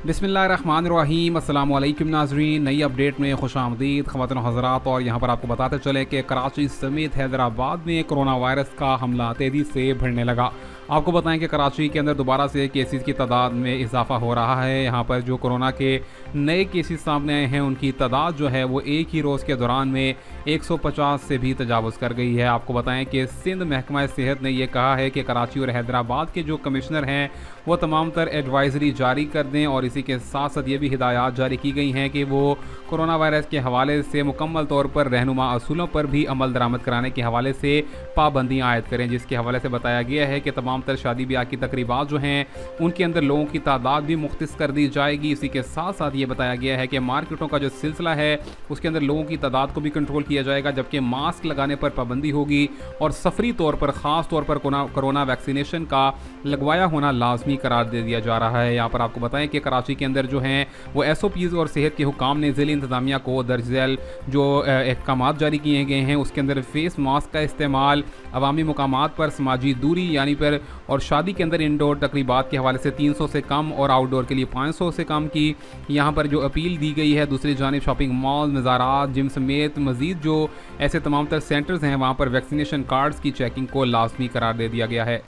बिस्मिल्लाहिर्रहमानिर्रहीम अस्सलाम वालेकुम नाज़रीन। नई अपडेट में खुश आमदीद ख़वातीन और हज़रात। और यहाँ पर आपको बताते चले कि कराची समेत हैदराबाद में कोरोना वायरस का हमला तेज़ी से बढ़ने लगा। आपको बताएं कि कराची के अंदर दोबारा से केसेस की तादाद में इजाफा हो रहा है। यहाँ पर जो कोरोना के नए केसेस सामने आए हैं उनकी तादाद जो है वो एक ही रोज़ के दौरान में 150 से भी तजावुज़ कर गई है। आपको बताएं कि सिंध महकमा सेहत ने यह कहा है कि कराची और हैदराबाद के जो कमिश्नर हैं वो तमाम तर एडवाइजरी जारी कर दें, और इसी के साथ साथ ये भी हिदायत जारी की गई हैं कि वो कोरोना वायरस के हवाले से मुकम्मल तौर पर रहनुमा असूलों पर भी अमल दरामद कराने के हवाले से पाबंदियाँ आयद करें। जिसके हवाले से बताया गया है कि तमाम तर शादी ब्याह की तकरीबात जो हैं उनके अंदर लोगों की तादाद भी मुख्तस कर दी जाएगी। इसी के साथ साथ ये बताया गया है कि मार्केटों का जो सिलसिला है उसके अंदर लोगों की तादाद को भी कंट्रोल किया जाएगा, जबकि मास्क लगाने पर पाबंदी होगी और सफरी तौर पर ख़ास तौर पर कोरोना वैक्सीनेशन का लगवाया होना लाजमी करार दे दिया जा रहा है। यहाँ पर आपको बताएं कि कराची के अंदर जो हैं वो SOPs और सेहत के हुकाम ने ज़िली इंतज़ामिया को दर्ज झैल जो अहकामात जारी किए गए हैं उसके अंदर फेस मास्क का इस्तेमाल, अवामी मुकामात पर समाजी दूरी यानी पर, और शादी के अंदर इंडोर तकरीबात के हवाले से 300 से कम और आउटडोर के लिए 500 से कम की यहाँ पर जो अपील दी गई है। दूसरी जानिब शॉपिंग मॉल, मज़ारात, जिम समेत मज़ीद जो ऐसे तमाम तर सेंटर्स हैं वहाँ पर वैक्सीनेशन कार्ड्स की चेकिंग को लाजमी करार दे दिया गया है।